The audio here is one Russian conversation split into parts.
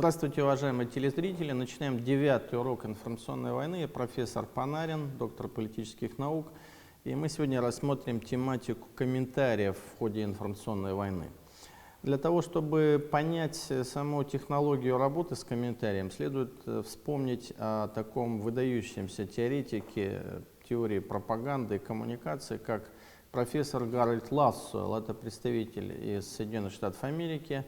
Здравствуйте, уважаемые телезрители. Начинаем 9-й урок информационной войны. Я профессор Панарин, доктор политических наук. И мы сегодня рассмотрим тематику комментариев в ходе информационной войны. Для того, чтобы понять саму технологию работы с комментарием, следует вспомнить о таком выдающемся теоретике теории пропаганды и коммуникации, как профессор Гарольд Лассуэлл. Это представитель из Соединенных Штатов Америки.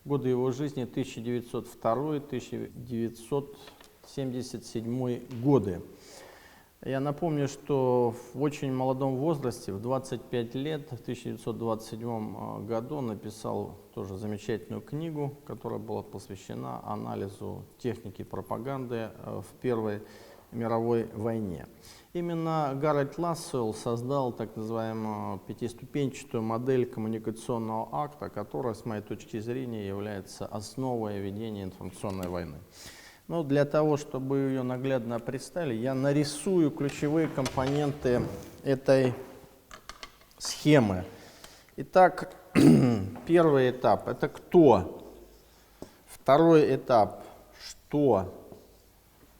Годы его жизни 1902-1977 годы. Я напомню, что в очень молодом возрасте, в 25 лет, в 1927 году написал тоже замечательную книгу, которая была посвящена анализу техники пропаганды в Первой мировой войне. Именно Гарольд Лассуэлл создал так называемую пятиступенчатую модель коммуникационного акта, которая, с моей точки зрения, является основой ведения информационной войны. Но для того, чтобы ее наглядно представили, я нарисую ключевые компоненты этой схемы. Итак, первый этап – это кто? Второй этап – что?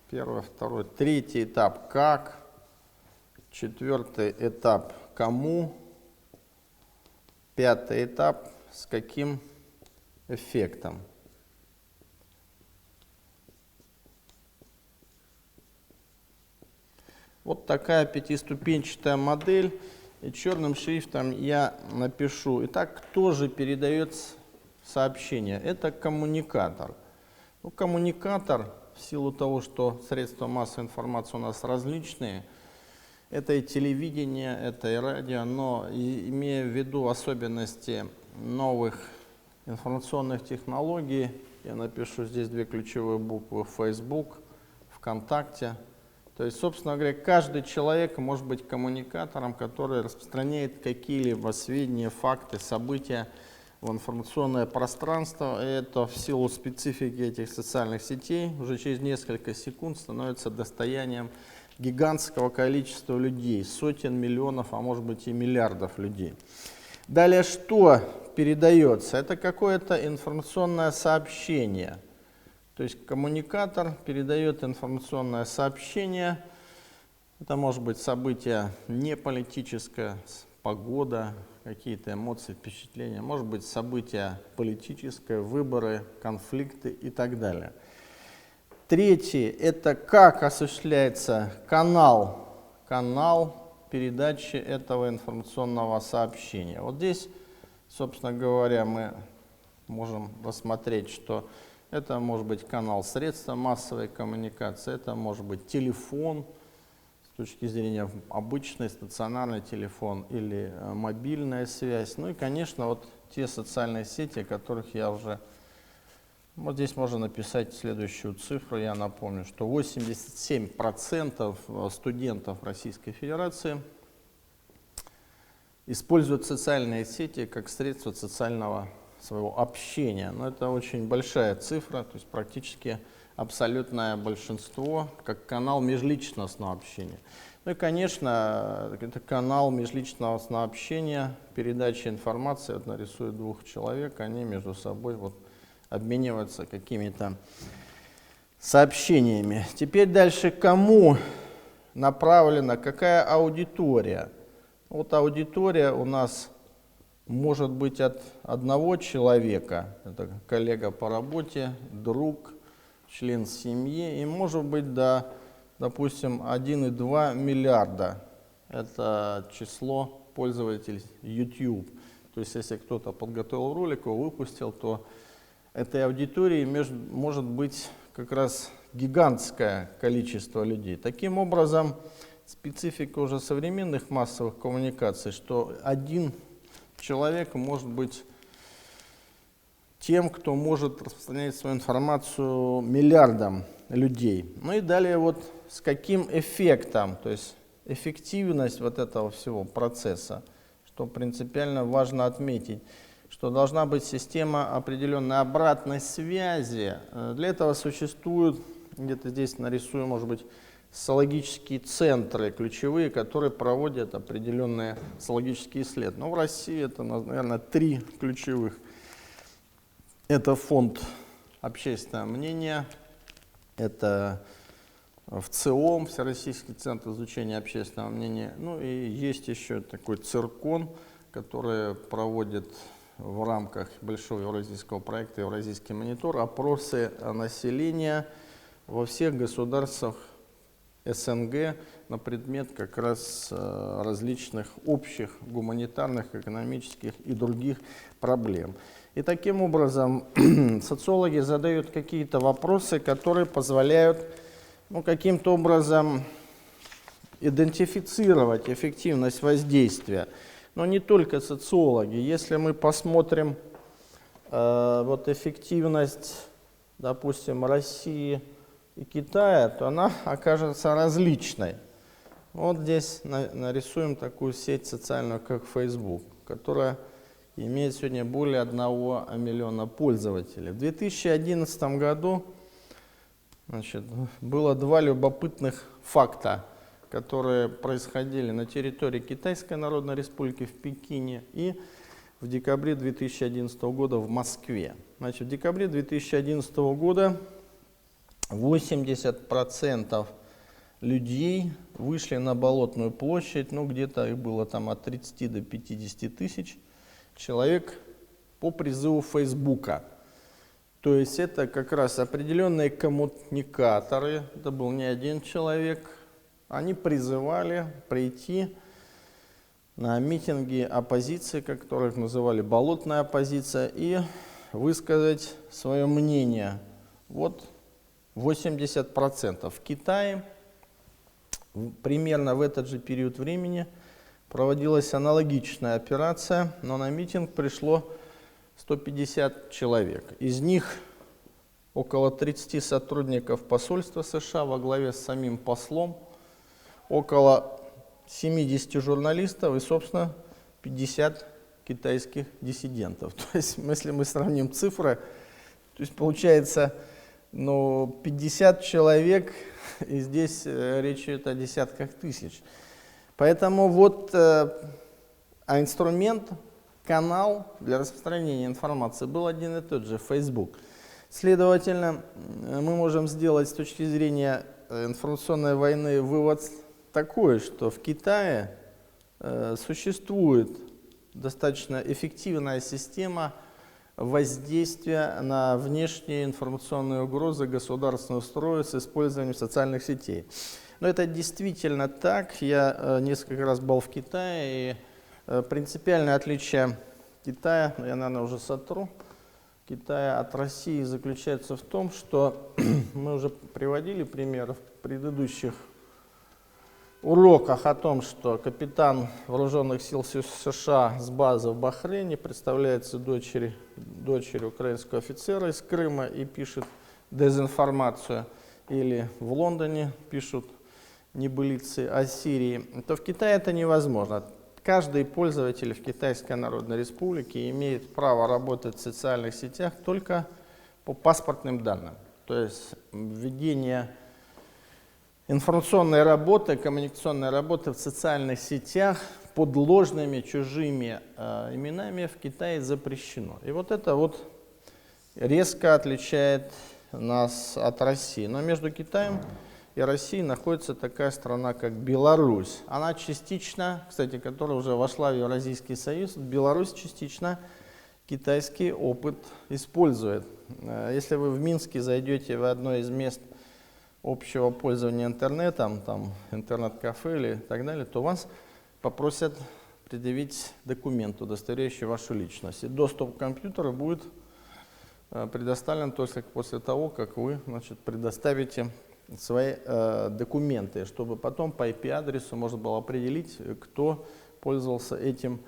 Первый, второй, третий этап – как? Четвертый этап – кому? Пятый этап – с каким эффектом? Вот такая пятиступенчатая модель. И черным шрифтом я напишу. Итак, кто же передает сообщение? Это коммуникатор. Ну, коммуникатор, в силу того, что средства массовой информации у нас различные, это и телевидение, это и радио, но имея в виду особенности новых информационных технологий, я напишу здесь две ключевые буквы: Facebook, ВКонтакте. То есть, собственно говоря, каждый человек может быть коммуникатором, который распространяет какие-либо сведения, факты, события в информационное пространство. И это в силу специфики этих социальных сетей уже через несколько секунд становится достоянием гигантского количества людей, сотен миллионов, а может быть и миллиардов людей. Далее что передается? Это какое-то информационное сообщение. То есть коммуникатор передает информационное сообщение. Это может быть событие не политическое, погода, какие-то эмоции, впечатления. Может быть событие политическое, выборы, конфликты и так далее. Третий – это как осуществляется канал передачи этого информационного сообщения. Вот здесь, собственно говоря, мы можем рассмотреть, что это может быть канал средства массовой коммуникации, это может быть телефон, с точки зрения обычный стационарный телефон или мобильная связь. Ну и, конечно, вот те социальные сети, о которых я уже... Вот здесь можно написать следующую цифру. Я напомню, что 87% студентов Российской Федерации используют социальные сети как средство социального своего общения. Но это очень большая цифра, то есть практически абсолютное большинство, как канал межличностного общения. Ну и, конечно, это канал межличностного общения, передачи информации. Вот нарисую двух человек, они между собой вот обмениваются какими-то сообщениями. Теперь дальше кому направлена, какая аудитория? Вот аудитория у нас может быть от одного человека, это коллега по работе, друг, член семьи, и может быть до, допустим, 1,2 миллиарда. Это число пользователей YouTube. То есть если кто-то подготовил ролик, его выпустил, то этой аудитории может быть как раз гигантское количество людей. Таким образом, специфика уже современных массовых коммуникаций, что один человек может быть тем, кто может распространять свою информацию миллиардам людей. Ну и далее вот с каким эффектом, то есть эффективность вот этого всего процесса, что принципиально важно отметить, что должна быть система определенной обратной связи. Для этого существуют, где-то здесь нарисую, может быть, социологические центры ключевые, которые проводят определенные социологические исследования. Но в России это, наверное, 3 ключевых. Это фонд общественное мнение, это ВЦИОМ, Всероссийский центр изучения общественного мнения. Ну и есть еще такой ЦИРКОН, который проводит в рамках большого евразийского проекта «Евразийский монитор» опросы населения во всех государствах СНГ на предмет как раз различных общих гуманитарных, экономических и других проблем. И таким образом социологи задают какие-то вопросы, которые позволяют каким-то образом идентифицировать эффективность воздействия. Но не только социологи. Если мы посмотрим вот эффективность, допустим, России и Китая, то она окажется различной. Вот здесь нарисуем такую сеть социальную, как Facebook, которая имеет сегодня более 1 миллиона пользователей. В 2011 году было 2 любопытных факта, которые происходили на территории Китайской Народной Республики в Пекине и в декабре 2011 года в Москве. В декабре 2011 года 80% людей вышли на Болотную площадь, где-то их было там от 30 до 50 тысяч человек по призыву Фейсбука. То есть это как раз определенные коммуникаторы, это был не один человек, они призывали прийти на митинги оппозиции, которых называли болотная оппозиция, и высказать свое мнение. Вот 80%. В Китае примерно в этот же период времени проводилась аналогичная операция, но на митинг пришло 150 человек. Из них около 30 сотрудников посольства США во главе с самим послом, около 70 журналистов и, собственно, 50 китайских диссидентов. То есть, если мы сравним цифры, то есть получается 50 человек, и здесь речь идет о десятках тысяч. Поэтому инструмент, канал для распространения информации был один и тот же – Facebook. Следовательно, мы можем сделать с точки зрения информационной войны вывод такой, что в Китае существует достаточно эффективная система воздействия на внешние информационные угрозы государственного строя с использованием социальных сетей. Но это действительно так. Я несколько раз был в Китае, и принципиальное отличие Китая, я, наверное, уже сотру, Китая от России заключается в том, что мы уже приводили примеры в предыдущих уроках о том, что капитан вооруженных сил США с базы в Бахрейне представляется дочерью украинского офицера из Крыма и пишет дезинформацию, или в Лондоне пишут небылицы о Сирии, то в Китае это невозможно. Каждый пользователь в Китайской Народной Республике имеет право работать в социальных сетях только по паспортным данным. То есть введение информационной работы, коммуникационной работы в социальных сетях под ложными чужими именами в Китае запрещено. И это резко отличает нас от России. Но между Китаем и Россией находится такая страна, как Беларусь. Она частично, кстати, которая уже вошла в Евразийский союз, Беларусь частично китайский опыт использует. Если вы в Минске зайдете в одно из мест общего пользования интернетом, там интернет-кафе или так далее, то вас попросят предъявить документ, удостоверяющий вашу личность. И доступ к компьютеру будет предоставлен только после того, как вы предоставите свои документы, чтобы потом по IP-адресу можно было определить, кто пользовался этим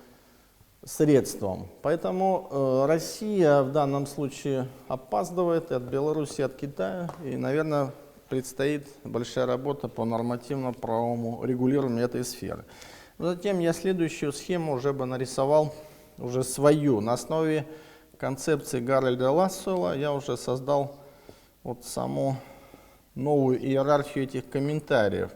средством. Поэтому Россия в данном случае опаздывает и от Беларуси, и от Китая, и, наверное, предстоит большая работа по нормативно-правовому регулированию этой сферы. Затем я следующую схему уже бы нарисовал, уже свою. На основе концепции Гарольда Лассуэлла я уже создал саму новую иерархию этих комментариев.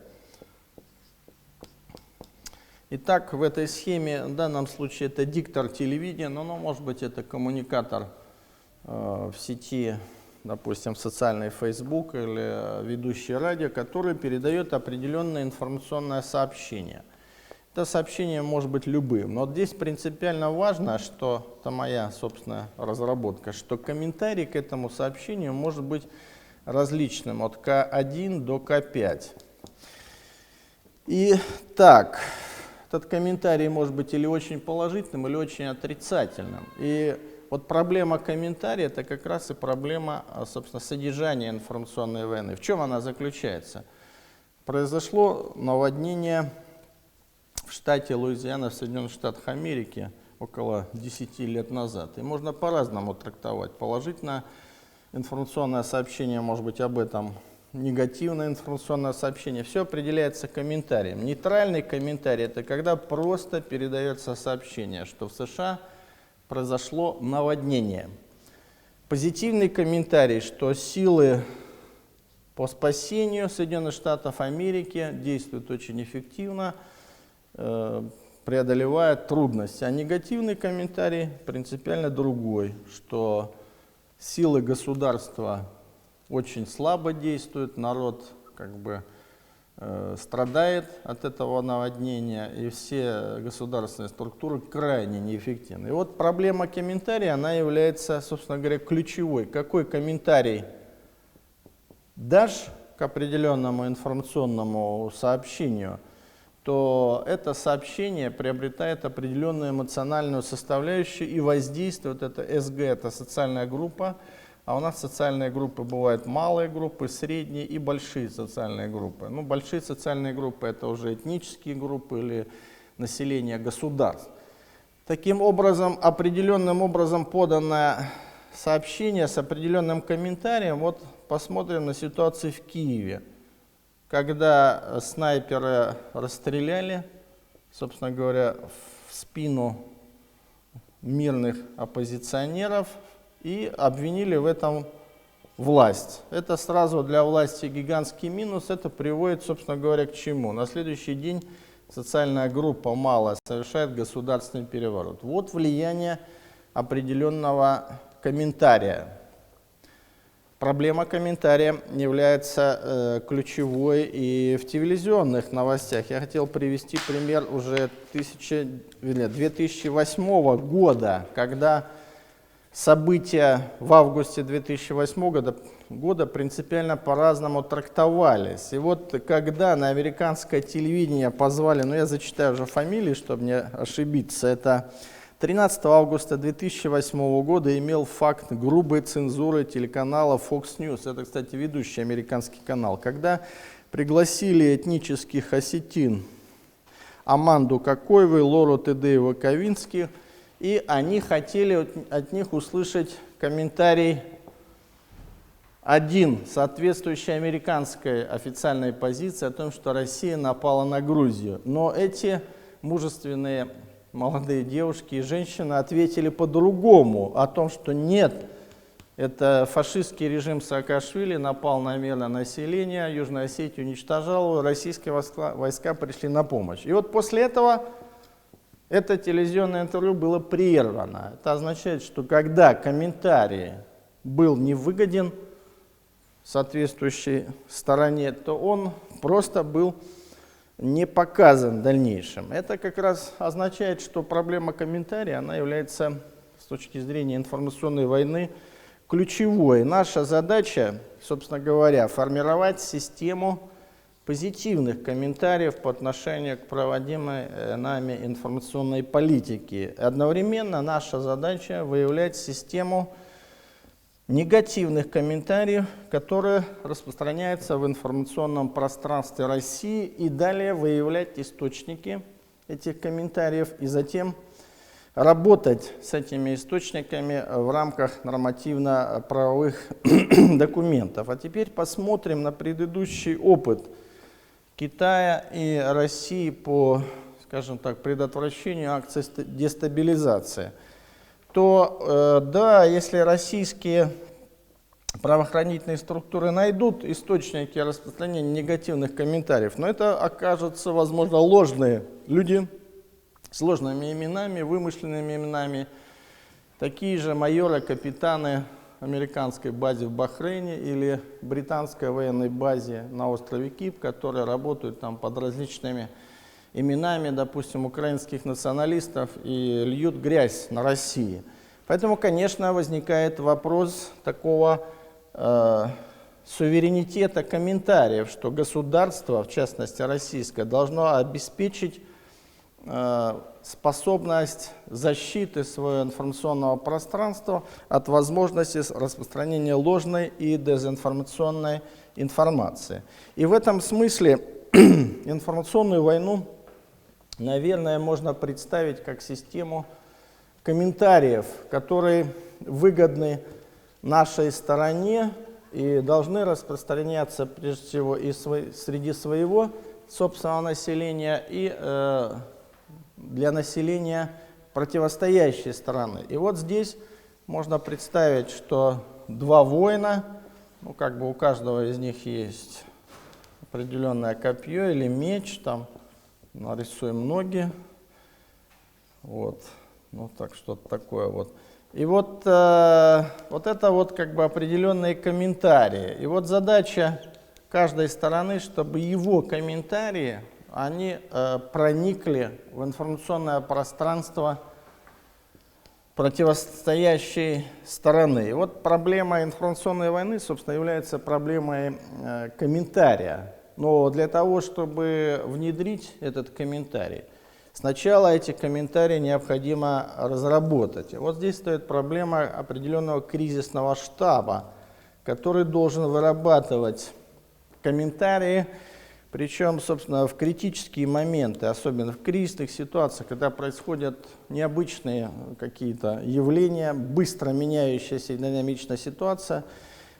Итак, в этой схеме, в данном случае это диктор телевидения, но может быть это коммуникатор в сети допустим, социальный Facebook или ведущий радио, который передает определенное информационное сообщение. Это сообщение может быть любым, но здесь принципиально важно, что это моя собственная разработка, что комментарий к этому сообщению может быть различным от К1 до К5. И так, этот комментарий может быть или очень положительным, или очень отрицательным. И вот проблема комментария — это как раз и проблема, собственно, содержания информационной войны. В чем она заключается? Произошло наводнение в штате Луизиана в Соединенных Штатах Америки около 10 лет назад. И можно по-разному трактовать. Положительно информационное сообщение может быть об этом, негативное информационное сообщение. Все определяется комментарием. Нейтральный комментарий — это когда просто передается сообщение, что в США произошло наводнение. Позитивный комментарий, что силы по спасению Соединенных Штатов Америки действуют очень эффективно, преодолевая трудности. А негативный комментарий принципиально другой, что силы государства очень слабо действуют, народ как бы страдает от этого наводнения, и все государственные структуры крайне неэффективны. И вот проблема комментария, она является, собственно говоря, ключевой. Какой комментарий дашь к определенному информационному сообщению, то это сообщение приобретает определенную эмоциональную составляющую и воздействует. Это СГ, это социальная группа, а у нас социальные группы бывают малые группы, средние и большие социальные группы. Ну, большие социальные группы — это уже этнические группы или население государств. Таким образом, определенным образом поданное сообщение с определенным комментарием. Вот посмотрим на ситуацию в Киеве, когда снайперы расстреляли, собственно говоря, в спину мирных оппозиционеров и обвинили в этом власть. Это сразу для власти гигантский минус. Это приводит, собственно говоря, к чему? На следующий день социальная группа малая совершает государственный переворот. Вот влияние определенного комментария. Проблема комментария является ключевой и в телевизионных новостях. Я хотел привести пример уже 2008 года, когда события в августе 2008 года принципиально по-разному трактовались. И вот когда на американское телевидение позвали, ну я зачитаю уже фамилии, чтобы не ошибиться, это 13 августа 2008 года имел факт грубой цензуры телеканала Fox News. Это, кстати, ведущий американский канал. Когда пригласили этнических осетин Аманду Кокоевой, Лору Тедеева-Ковински, и они хотели от них услышать комментарий один, соответствующий американской официальной позиции о том, что Россия напала на Грузию. Но эти мужественные молодые девушки и женщины ответили по-другому, о том, что нет, это фашистский режим Саакашвили напал на мирное население, Южная Осетия уничтожала, российские войска пришли на помощь. И вот после этого это телевизионное интервью было прервано. Это означает, что когда комментарий был невыгоден соответствующей стороне, то он просто был не показан в дальнейшем. Это как раз означает, что проблема комментария, она является с точки зрения информационной войны ключевой. Наша задача, собственно говоря, формировать систему позитивных комментариев по отношению к проводимой нами информационной политике. Одновременно наша задача выявлять систему негативных комментариев, которые распространяются в информационном пространстве России, и далее выявлять источники этих комментариев и затем работать с этими источниками в рамках нормативно-правовых документов. А теперь посмотрим на предыдущий опыт Китая и России по, скажем так, предотвращению акций дестабилизации. То да, если российские правоохранительные структуры найдут источники распространения негативных комментариев, но это окажутся, возможно, ложные люди с ложными именами, вымышленными именами, такие же майоры, капитаны американской базе в Бахрейне или британской военной базе на острове Кип, которые работают там под различными именами, допустим, украинских националистов и льют грязь на России. Поэтому, конечно, возникает вопрос такого суверенитета комментариев, что государство, в частности российское, должно обеспечить способность защиты своего информационного пространства от возможности распространения ложной и дезинформационной информации. И в этом смысле информационную войну, наверное, можно представить как систему комментариев, которые выгодны нашей стороне и должны распространяться прежде всего и среди своего собственного населения и для населения противостоящей стороны. И вот здесь можно представить, что два воина, ну как бы у каждого из них есть определенное копье или меч, там нарисуем ноги, вот, ну так что-то такое вот. И вот, вот это вот как бы определенные комментарии. И вот задача каждой стороны, чтобы его комментарии, они проникли в информационное пространство противостоящей стороны. И вот проблема информационной войны, собственно, является проблемой комментария. Но для того, чтобы внедрить этот комментарий, сначала эти комментарии необходимо разработать. И вот здесь стоит проблема определенного кризисного штаба, который должен вырабатывать комментарии, причем, собственно, в критические моменты, особенно в кризисных ситуациях, когда происходят необычные какие-то явления, быстро меняющаяся и динамичная ситуация,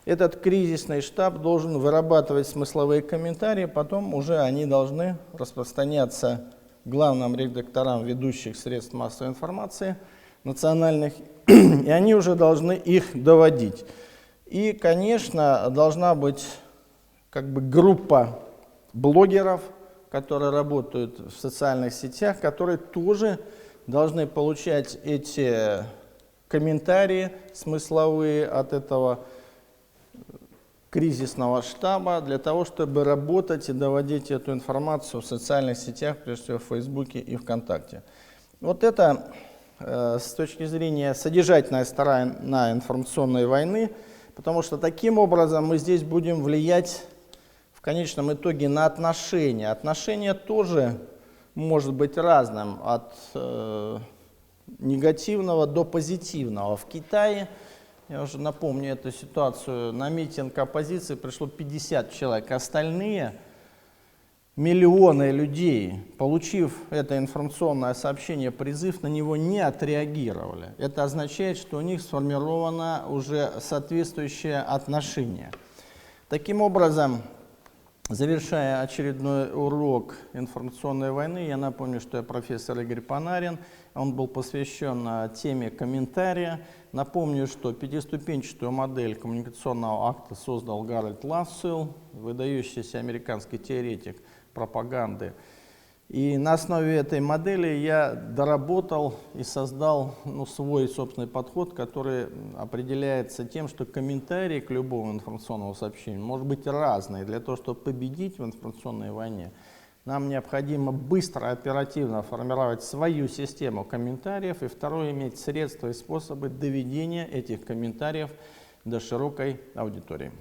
этот кризисный штаб должен вырабатывать смысловые комментарии, потом уже они должны распространяться главным редакторам ведущих средств массовой информации национальных, и они уже должны их доводить. И, конечно, должна быть как бы группа блогеров, которые работают в социальных сетях, которые тоже должны получать эти комментарии смысловые от этого кризисного штаба для того, чтобы работать и доводить эту информацию в социальных сетях, прежде всего в Фейсбуке и ВКонтакте. Вот это с точки зрения содержательная сторона информационной войны, потому что таким образом мы здесь будем влиять в конечном итоге на отношения. Отношение тоже может быть разным, от негативного до позитивного. В Китае, я уже напомню эту ситуацию, на митинг оппозиции пришло 50 человек, остальные миллионы людей, получив это информационное сообщение, призыв на него, не отреагировали. Это означает, что у них сформировано уже соответствующее отношение. Таким образом, завершая очередной урок информационной войны, я напомню, что я профессор Игорь Панарин, он был посвящен теме комментария. Напомню, что пятиступенчатую модель коммуникационного акта создал Гарольд Лассел, выдающийся американский теоретик пропаганды. И на основе этой модели я доработал и создал свой собственный подход, который определяется тем, что комментарий к любому информационному сообщению может быть разный. Для того, чтобы победить в информационной войне, нам необходимо быстро, оперативно формировать свою систему комментариев, и второе, иметь средства и способы доведения этих комментариев до широкой аудитории.